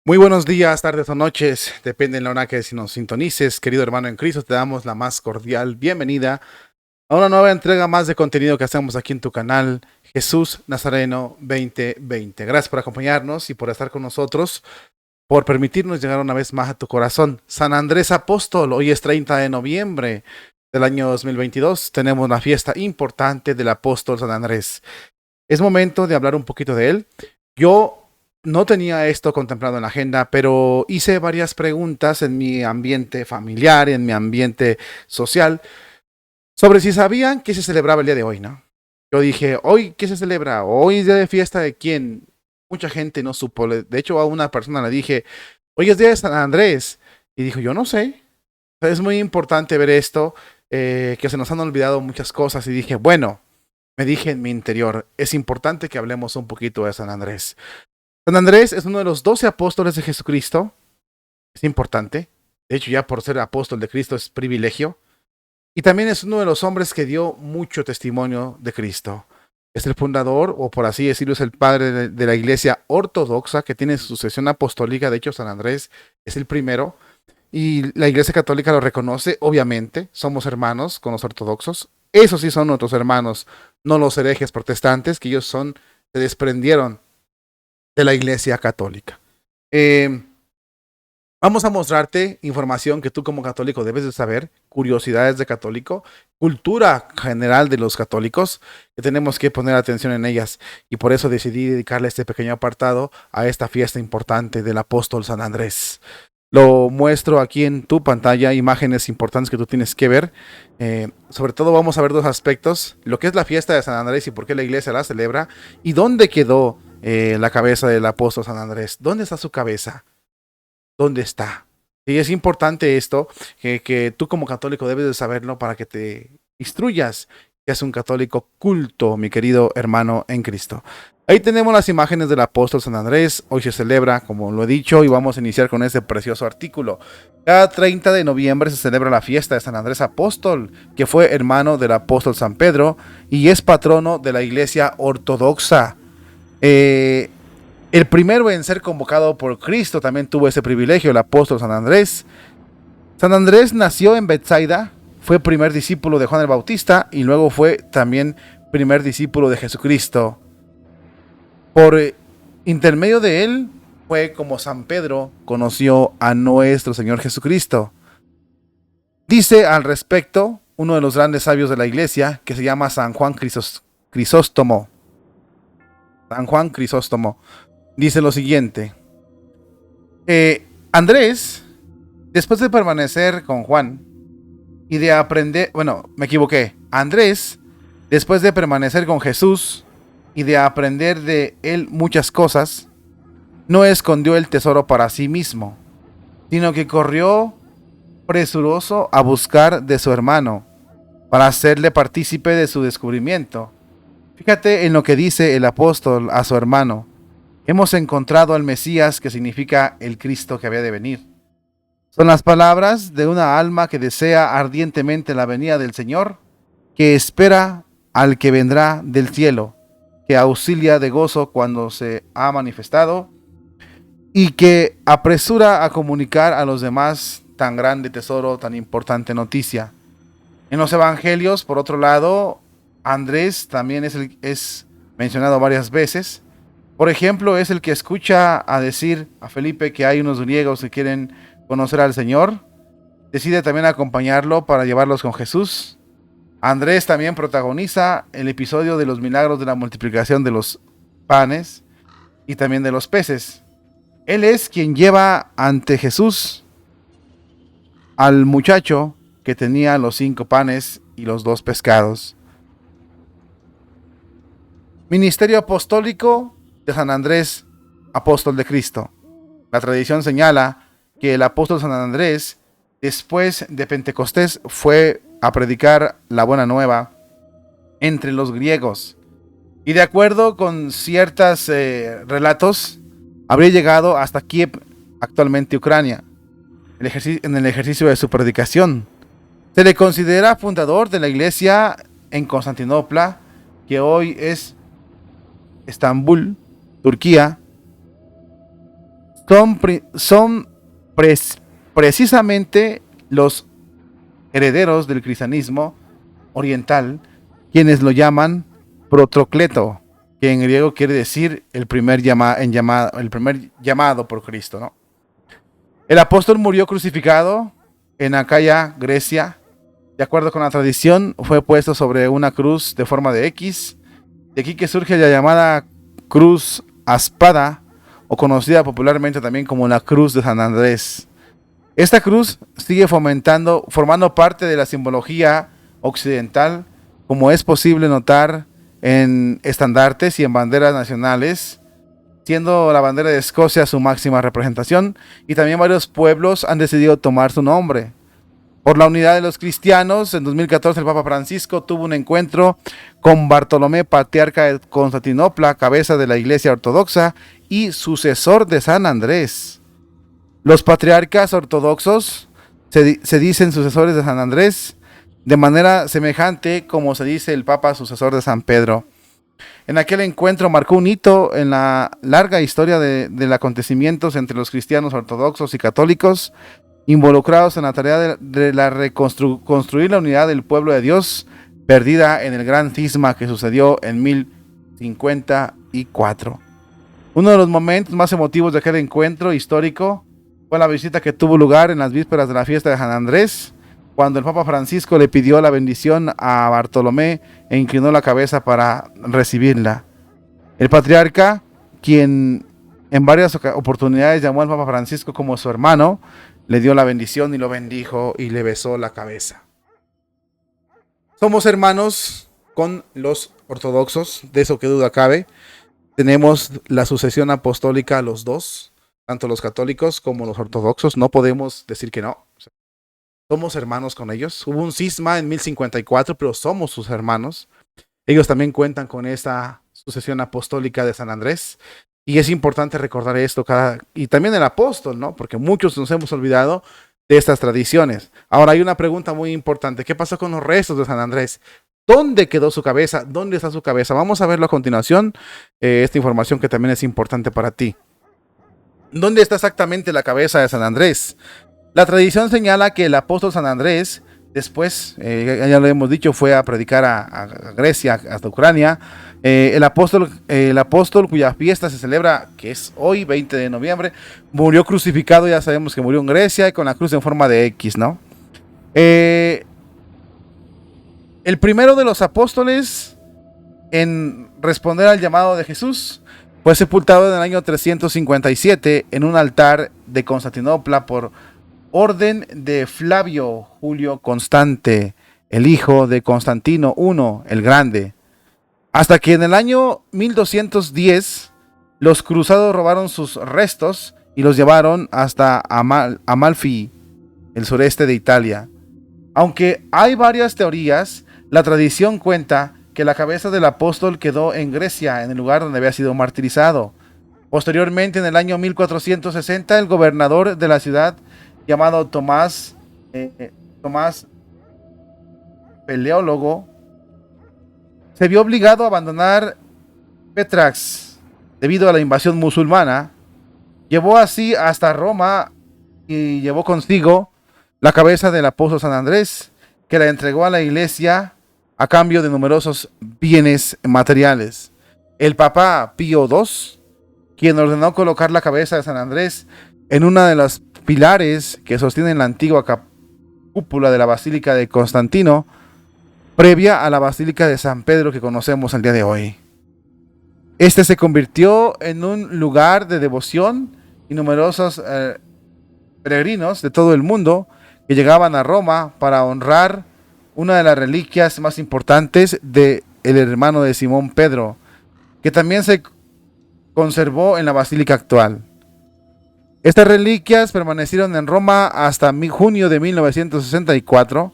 Muy buenos días, tardes o noches, depende de la hora que si nos sintonices, querido hermano en Cristo, te damos la más cordial bienvenida a una nueva entrega más de contenido que hacemos aquí en tu canal Jesús Nazareno 2020. Gracias por acompañarnos y por estar con nosotros, por permitirnos llegar una vez más a tu corazón. San Andrés Apóstol, hoy es 30 de noviembre del año 2022, tenemos una fiesta importante del apóstol San Andrés. Es momento de hablar un poquito de él. Yo no tenía esto contemplado en la agenda, pero hice varias preguntas en mi ambiente familiar, en mi ambiente social, sobre si sabían que se celebraba el día de hoy, ¿no? Yo dije, ¿hoy qué se celebra? ¿Hoy es día de fiesta de quién? Mucha gente no supo. De hecho, a una persona le dije, hoy es día de San Andrés. Y dijo, yo no sé. Es muy importante ver esto, que se nos han olvidado muchas cosas. Y dije, bueno, me dije en mi interior, es importante que hablemos un poquito de San Andrés. San Andrés es uno de los 12 apóstoles de Jesucristo. Es importante. De hecho, ya por ser apóstol de Cristo es privilegio. Y también es uno de los hombres que dio mucho testimonio de Cristo. Es el fundador, o por así decirlo, es el padre de la iglesia ortodoxa que tiene sucesión apostólica. De hecho, San Andrés es el primero. Y la iglesia católica lo reconoce, obviamente. Somos hermanos con los ortodoxos. Esos sí son nuestros hermanos, no los herejes protestantes, que ellos se desprendieron de la Iglesia Católica. Eh, Vamos a mostrarte información que tú como católico debes de saber, curiosidades de católico, cultura general de los católicos, que tenemos que poner atención en ellas. Y por eso decidí dedicarle este pequeño apartado a esta fiesta importante del apóstol San Andrés. Lo muestro aquí en tu pantalla, imágenes importantes que tú tienes que ver. Sobre todo vamos a ver dos aspectos, lo que es la fiesta de San Andrés y por qué la iglesia la celebra, y dónde quedó la cabeza del apóstol San Andrés. ¿Dónde está su cabeza? ¿Dónde está? Y es importante esto, que tú como católico debes de saberlo para que te instruyas, que es un católico culto, mi querido hermano en Cristo. Ahí tenemos las imágenes del apóstol San Andrés. Hoy se celebra, como lo he dicho, y vamos a iniciar con este precioso artículo. Cada 30 de noviembre se celebra la fiesta de San Andrés Apóstol, que fue hermano del apóstol San Pedro y es patrono de la iglesia ortodoxa. Eh, el primero en ser convocado por Cristo también tuvo ese privilegio, el apóstol San Andrés. San Andrés nació en Bethsaida, fue primer discípulo de Juan el Bautista y luego fue también primer discípulo de Jesucristo. Por intermedio de él fue como San Pedro conoció a nuestro Señor Jesucristo. Dice al respecto uno de los grandes sabios de la iglesia, que se llama San Juan Crisóstomo. San Juan Crisóstomo dice lo siguiente. Andrés, después de permanecer con Juan y de aprender, bueno, me equivoqué. Andrés, después de permanecer con Jesús y de aprender de él muchas cosas, no escondió el tesoro para sí mismo, sino que corrió presuroso a buscar de su hermano para hacerle partícipe de su descubrimiento. Fíjate en lo que dice el apóstol a su hermano. Hemos encontrado al Mesías, que significa el Cristo que había de venir. Son las palabras de una alma que desea ardientemente la venida del Señor, que espera al que vendrá del cielo, que auxilia de gozo cuando se ha manifestado y que apresura a comunicar a los demás tan grande tesoro, tan importante noticia. En los evangelios, por otro lado, Andrés también es mencionado varias veces. Por ejemplo, es el que escucha a decir a Felipe que hay unos griegos que quieren conocer al Señor. Decide también acompañarlo para llevarlos con Jesús. Andrés también protagoniza el episodio de los milagros de la multiplicación de los panes y también de los peces. Él es quien lleva ante Jesús al muchacho que tenía los 5 panes y los 2 pescados. Ministerio apostólico de San Andrés, apóstol de Cristo. La tradición señala que el apóstol San Andrés, después de Pentecostés, fue a predicar la buena nueva entre los griegos. Y de acuerdo con ciertos relatos, habría llegado hasta Kiev, actualmente Ucrania, en el ejercicio de su predicación. Se le considera fundador de la iglesia en Constantinopla, que hoy es Estambul, Turquía. son precisamente los herederos del cristianismo oriental quienes lo llaman Protrocleto, que en griego quiere decir el primer llamado por Cristo, ¿no? El apóstol murió crucificado en Acaya, Grecia. De acuerdo con la tradición, fue puesto sobre una cruz de forma de X. De aquí que surge la llamada cruz aspada, o conocida popularmente también como la cruz de San Andrés. Esta cruz sigue formando parte de la simbología occidental, como es posible notar en estandartes y en banderas nacionales, siendo la bandera de Escocia su máxima representación, y también varios pueblos han decidido tomar su nombre. Por la unidad de los cristianos, en 2014 el Papa Francisco tuvo un encuentro con Bartolomé, patriarca de Constantinopla, cabeza de la Iglesia Ortodoxa y sucesor de San Andrés. Los patriarcas ortodoxos se dicen sucesores de San Andrés, de manera semejante como se dice el Papa sucesor de San Pedro. En aquel encuentro marcó un hito en la larga historia de acontecimientos entre los cristianos ortodoxos y católicos, involucrados en la tarea de construir la unidad del pueblo de Dios, perdida en el gran cisma que sucedió en 1054. Uno de los momentos más emotivos de aquel encuentro histórico fue la visita que tuvo lugar en las vísperas de la fiesta de San Andrés, cuando el Papa Francisco le pidió la bendición a Bartolomé e inclinó la cabeza para recibirla. El patriarca, quien en varias oportunidades llamó al Papa Francisco como su hermano, le dio la bendición y lo bendijo y le besó la cabeza. Somos hermanos con los ortodoxos, de eso que duda cabe. Tenemos la sucesión apostólica a los dos, tanto los católicos como los ortodoxos. No podemos decir que no. Somos hermanos con ellos. Hubo un cisma en 1054, pero somos sus hermanos. Ellos también cuentan con esta sucesión apostólica de San Andrés. Y es importante recordar esto y también el apóstol, ¿no? Porque muchos nos hemos olvidado de estas tradiciones. Ahora hay una pregunta muy importante. ¿Qué pasó con los restos de San Andrés? ¿Dónde quedó su cabeza? ¿Dónde está su cabeza? Vamos a verlo a continuación. Esta información que también es importante para ti. ¿Dónde está exactamente la cabeza de San Andrés? La tradición señala que el apóstol San Andrés, después, ya lo hemos dicho, fue a predicar a Grecia, hasta Ucrania. El apóstol cuya fiesta se celebra, que es hoy, 20 de noviembre, murió crucificado. Ya sabemos que murió en Grecia y con la cruz en forma de X, ¿no? El primero de los apóstoles en responder al llamado de Jesús fue sepultado en el año 357 en un altar de Constantinopla por orden de Flavio Julio Constante, el hijo de Constantino I el Grande. Hasta que en el año 1210 los cruzados robaron sus restos y los llevaron hasta Amalfi, el sureste de Italia. Aunque hay varias teorías, la tradición cuenta que la cabeza del apóstol quedó en Grecia, en el lugar donde había sido martirizado. Posteriormente, en el año 1460, el gobernador de la ciudad, llamado Tomás Peleólogo, se vio obligado a abandonar Petrax debido a la invasión musulmana. Llevó así hasta Roma y llevó consigo la cabeza del apóstol San Andrés, que la entregó a la iglesia a cambio de numerosos bienes materiales. El Papa Pío II, quien ordenó colocar la cabeza de San Andrés en una de las pilares que sostienen la antigua cúpula de la Basílica de Constantino, previa a la Basílica de San Pedro que conocemos el día de hoy. Este se convirtió en un lugar de devoción y numerosos peregrinos de todo el mundo que llegaban a Roma para honrar una de las reliquias más importantes del hermano de Simón Pedro, que también se conservó en la basílica actual. Estas reliquias permanecieron en Roma hasta junio de 1964,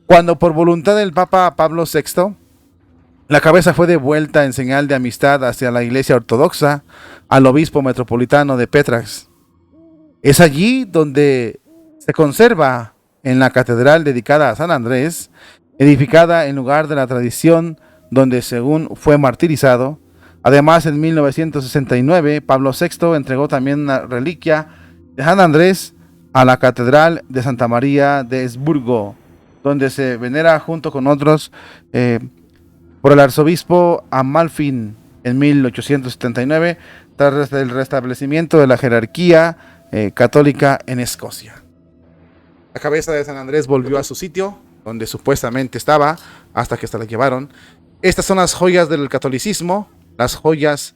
cuando por voluntad del Papa Pablo VI, la cabeza fue devuelta en señal de amistad hacia la Iglesia Ortodoxa al obispo metropolitano de Petrax. Es allí donde se conserva en la catedral dedicada a San Andrés, edificada en lugar de la tradición donde según fue martirizado. Además, en 1969, Pablo VI entregó también una reliquia de San Andrés a la Catedral de Santa María de Esburgo, donde se venera junto con otros por el arzobispo Amalfin en 1879, tras el restablecimiento de la jerarquía católica en Escocia. La cabeza de San Andrés volvió a su sitio, donde supuestamente estaba, hasta que se la llevaron. Estas son las joyas del catolicismo, las joyas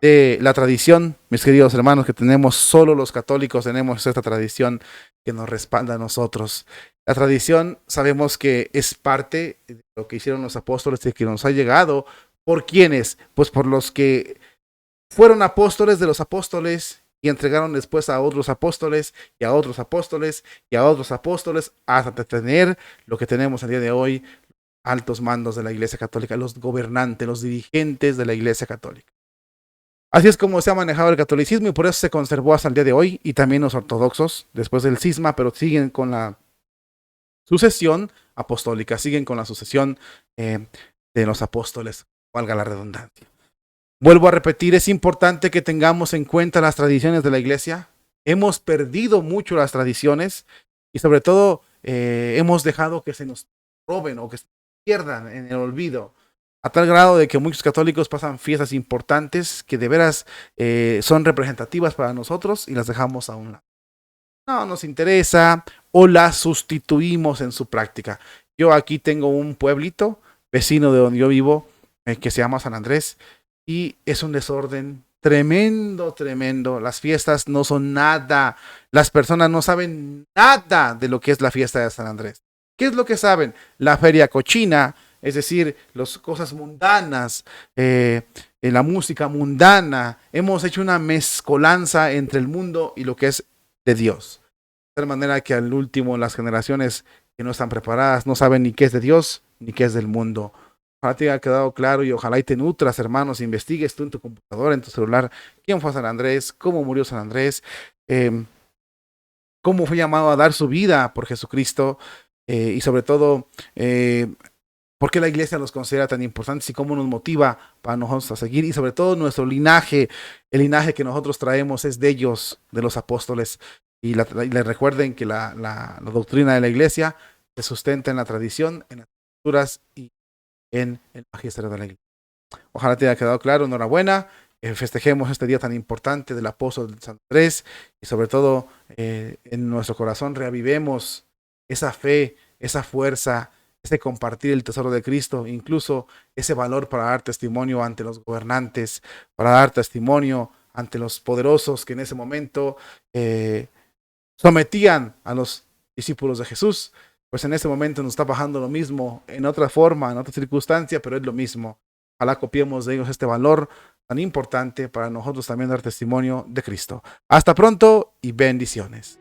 de la tradición, mis queridos hermanos, que tenemos solo los católicos, tenemos esta tradición que nos respalda a nosotros. La tradición sabemos que es parte de lo que hicieron los apóstoles y que nos ha llegado. ¿Por quiénes? Pues por los que fueron apóstoles de los apóstoles y entregaron después a otros apóstoles y a otros apóstoles y a otros apóstoles hasta tener lo que tenemos el día de hoy, altos mandos de la Iglesia Católica, los gobernantes, los dirigentes de la Iglesia Católica. Así es como se ha manejado el catolicismo y por eso se conservó hasta el día de hoy, y también los ortodoxos después del cisma, pero siguen con la sucesión apostólica, siguen con la sucesión de los apóstoles, valga la redundancia. Vuelvo a repetir, es importante que tengamos en cuenta las tradiciones de la iglesia. Hemos perdido mucho las tradiciones y sobre todo hemos dejado que se nos roben o que se pierdan en el olvido, a tal grado de que muchos católicos pasan fiestas importantes que de veras son representativas para nosotros y las dejamos a un lado. No nos interesa o las sustituimos en su práctica. Yo aquí tengo un pueblito vecino de donde yo vivo que se llama San Andrés y es un desorden tremendo, tremendo. Las fiestas no son nada. Las personas no saben nada de lo que es la fiesta de San Andrés. ¿Qué es lo que saben? La feria cochina, es decir, las cosas mundanas, la música mundana. Hemos hecho una mezcolanza entre el mundo y lo que es de Dios. De tal manera que al último las generaciones que no están preparadas no saben ni qué es de Dios ni qué es del mundo. Ojalá te haya quedado claro y ojalá y te nutras, hermanos, investigues tú en tu computadora, en tu celular, quién fue San Andrés, cómo murió San Andrés, cómo fue llamado a dar su vida por Jesucristo y sobre todo por qué la iglesia los considera tan importantes y cómo nos motiva para nosotros a seguir y sobre todo nuestro linaje, el linaje que nosotros traemos es de ellos, de los apóstoles. Y les recuerden que la doctrina de la iglesia se sustenta en la tradición, en las escrituras y en el magisterio de la iglesia. Ojalá te haya quedado claro, enhorabuena, festejemos este día tan importante del apóstol San Andrés y sobre todo en nuestro corazón reavivemos esa fe, esa fuerza, ese compartir el tesoro de Cristo, incluso ese valor para dar testimonio ante los gobernantes, para dar testimonio ante los poderosos que en ese momento sometían a los discípulos de Jesús. Pues en este momento nos está bajando lo mismo, en otra forma, en otra circunstancia, pero es lo mismo. Ojalá copiemos de ellos este valor tan importante para nosotros también dar testimonio de Cristo. Hasta pronto y bendiciones.